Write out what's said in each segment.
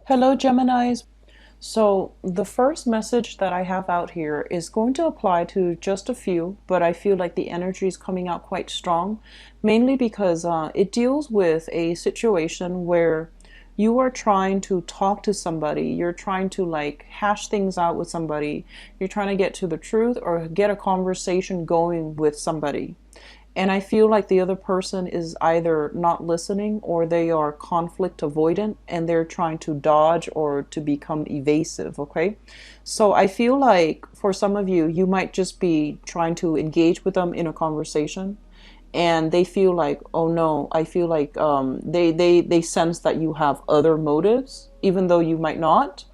Hello, Geminis. So, the first message that I have out here is going to apply to just a few, but I feel like the energy is coming out quite strong, mainly because it deals with a situation where you are trying to talk to somebody, you're trying to like hash things out with somebody, you're trying to get to the truth or get a conversation going with somebody. And I feel like the other person is either not listening or they are conflict avoidant and they're trying to dodge or to become evasive. Okay. So I feel like for some of you, you might just be trying to engage with them in a conversation. And they feel like, oh no, I feel like they sense that you have other motives, even though you might not.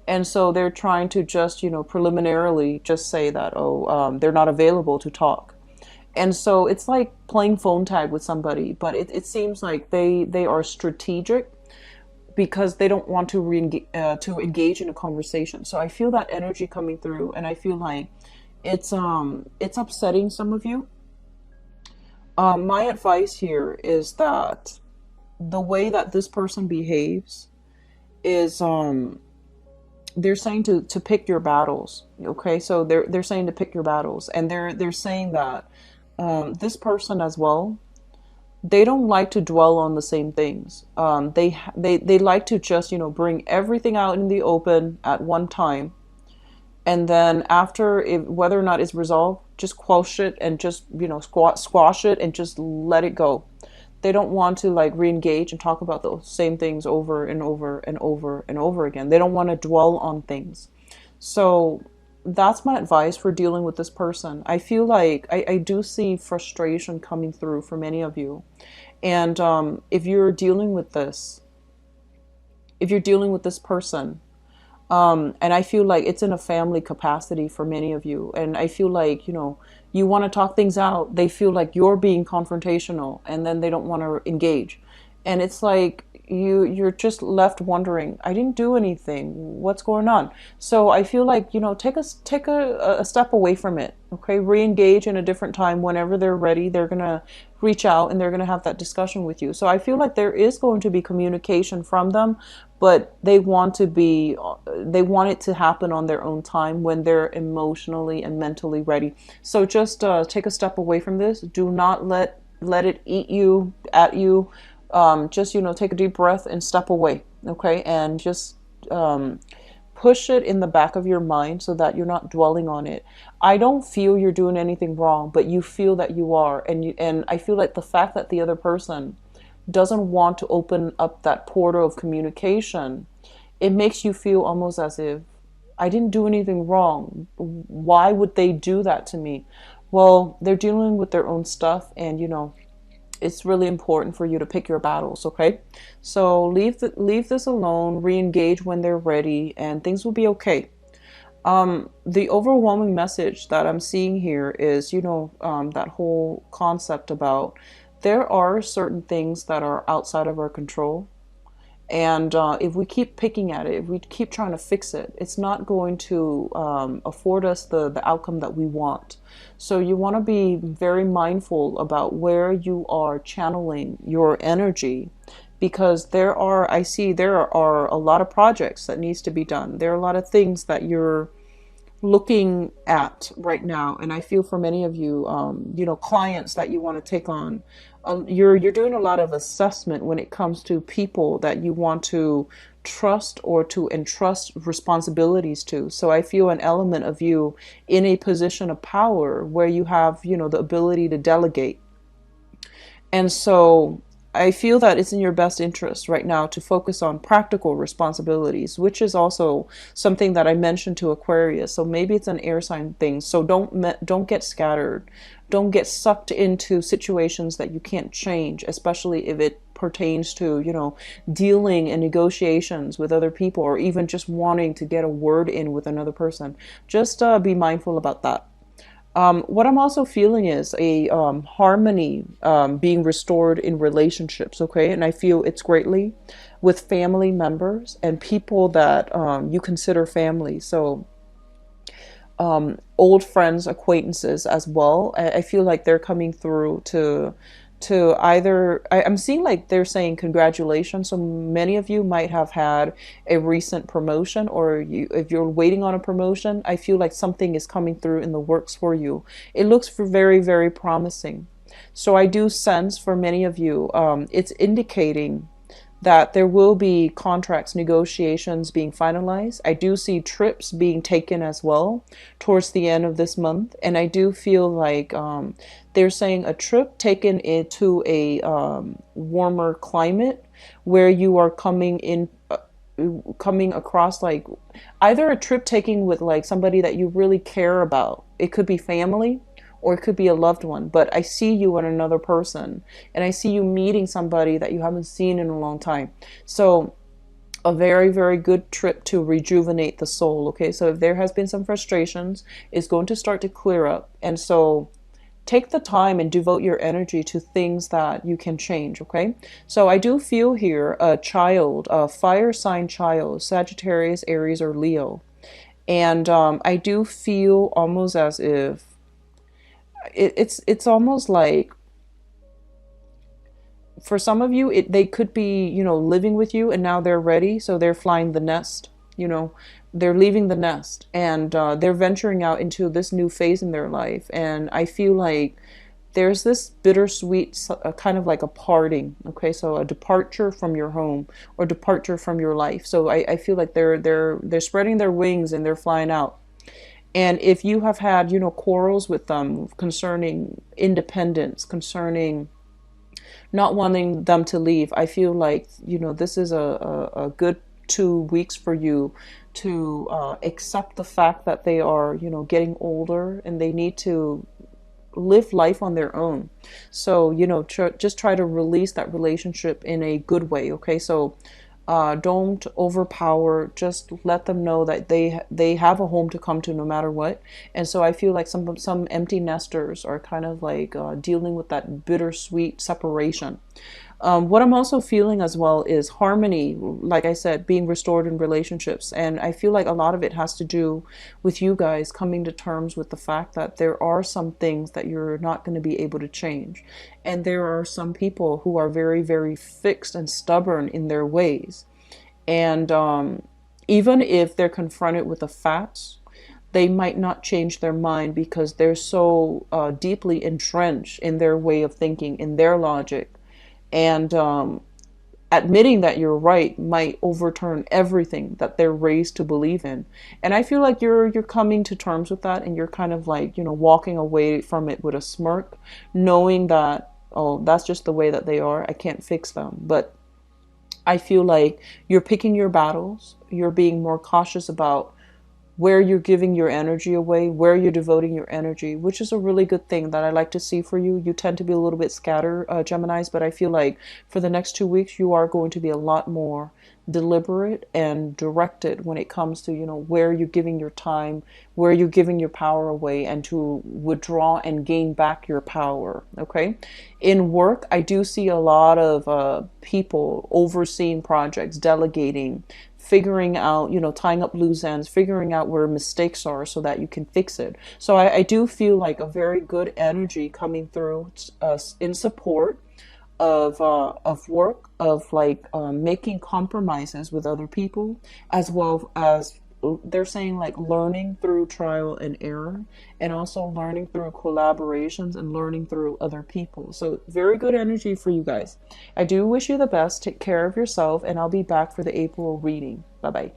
And so they're trying to just, preliminarily just say that, oh, they're not available to talk. And so it's like playing phone tag with somebody, but it seems like they are strategic because they don't want to to engage in a conversation. So I feel that energy coming through, and I feel like it's upsetting some of you. My advice here is that the way that this person behaves is they're saying to pick your battles. Okay, so they're saying to pick your battles, and they're saying that this person as well, they don't like to dwell on the same things. They like to just bring everything out in the open at one time, and then after whether or not it's resolved, just quash it and just squash it and just let it go. They don't want to like re-engage and talk about the same things over and over and over and over again. They don't want to dwell on things. So that's my advice for dealing with this person. I feel like I do see frustration coming through for many of you. And if you're dealing with this, if you're dealing with this person, and I feel like it's in a family capacity for many of you. And I feel like, you want to talk things out. They feel like you're being confrontational and then they don't want to engage. And it's like you're just left wondering, I didn't do anything. What's going on? So I feel like, take a step away from it. Okay. Re-engage in a different time whenever they're ready. They're gonna reach out and they're gonna have that discussion with you. So I feel like there is going to be communication from them, but they want it to happen on their own time when they're emotionally and mentally ready. So just take a step away from this. Do not let it eat you at you. Just take a deep breath and step away. Okay, and just push it in the back of your mind so that you're not dwelling on it. I don't feel you're doing anything wrong, but you feel that you are, and I feel like the fact that the other person doesn't want to open up that portal of communication, it makes you feel almost as if I didn't do anything wrong. Why would they do that to me? Well, they're dealing with their own stuff, and it's really important for you to pick your battles, okay? So leave this alone, re-engage when they're ready, and things will be okay. The overwhelming message that I'm seeing here is, that whole concept about there are certain things that are outside of our control. And if we keep picking at it, if we keep trying to fix it, it's not going to afford us the outcome that we want. So you want to be very mindful about where you are channeling your energy, because I see there are a lot of projects that needs to be done. There are a lot of things that you're looking at right now, and I feel for many of you, clients that you want to take on, you're doing a lot of assessment when it comes to people that you want to trust or to entrust responsibilities to. So I feel an element of you in a position of power where you have, the ability to delegate. And so I feel that it's in your best interest right now to focus on practical responsibilities, which is also something that I mentioned to Aquarius. So maybe it's an air sign thing. So don't get scattered. Don't get sucked into situations that you can't change, especially if it pertains to, dealing and negotiations with other people, or even just wanting to get a word in with another person. Just be mindful about that. What I'm also feeling is a harmony being restored in relationships, okay? And I feel it's greatly with family members and people that you consider family. So old friends, acquaintances as well. I feel like they're coming through to either, I'm seeing like they're saying congratulations. So many of you might have had a recent promotion, or if you're waiting on a promotion, I feel like something is coming through in the works for you. It looks for very, very promising. So I do sense for many of you, it's indicating that there will be contracts, negotiations being finalized. I do see trips being taken as well towards the end of this month. And I do feel like they're saying a trip taken into a warmer climate where you are coming across like either a trip taking with like somebody that you really care about. It could be family or it could be a loved one, but I see you and another person, and I see you meeting somebody that you haven't seen in a long time. So a very, very good trip to rejuvenate the soul. Okay, so if there has been some frustrations, it's going to start to clear up. And so take the time and devote your energy to things that you can change. Okay, so I do feel here a child, a fire sign child, Sagittarius, Aries, or Leo. And I do feel almost as if it's almost like for some of you they could be, living with you, and now they're ready, so they're flying the nest, they're leaving the nest, and they're venturing out into this new phase in their life. And I feel like there's this bittersweet kind of like a parting. Okay, so a departure from your home or departure from your life. So I feel like they're spreading their wings and they're flying out. And if you have had, quarrels with them concerning independence, concerning not wanting them to leave, I feel like, this is a good 2 weeks for you to accept the fact that they are, getting older and they need to live life on their own. So, just try to release that relationship in a good way. Okay. So, don't overpower. Just let them know that they have a home to come to no matter what. And so I feel like some empty nesters are kind of like dealing with that bittersweet separation. What I'm also feeling as well is harmony, like I said, being restored in relationships. And I feel like a lot of it has to do with you guys coming to terms with the fact that there are some things that you're not going to be able to change. And there are some people who are very, very fixed and stubborn in their ways. And even if they're confronted with the facts, they might not change their mind because they're so deeply entrenched in their way of thinking, in their logic. And admitting that you're right might overturn everything that they're raised to believe in. And I feel like you're coming to terms with that, and you're kind of like, walking away from it with a smirk, knowing that, oh, that's just the way that they are. I can't fix them. But I feel like you're picking your battles. You're being more cautious about where you're giving your energy away, where you're devoting your energy, which is a really good thing that I like to see for you. You tend to be a little bit scattered, Geminis, but I feel like for the next 2 weeks, you are going to be a lot more deliberate and directed when it comes to, where you're giving your time, where you're giving your power away, and to withdraw and gain back your power. Okay. In work, I do see a lot of people overseeing projects, delegating, figuring out, tying up loose ends, figuring out where mistakes are so that you can fix it. So I do feel like a very good energy coming through in support of work, of like making compromises with other people, as well as they're saying like learning through trial and error, and also learning through collaborations and learning through other people. So very good energy for you guys. I do wish you the best. Take care of yourself, and I'll be back for the April reading. Bye bye.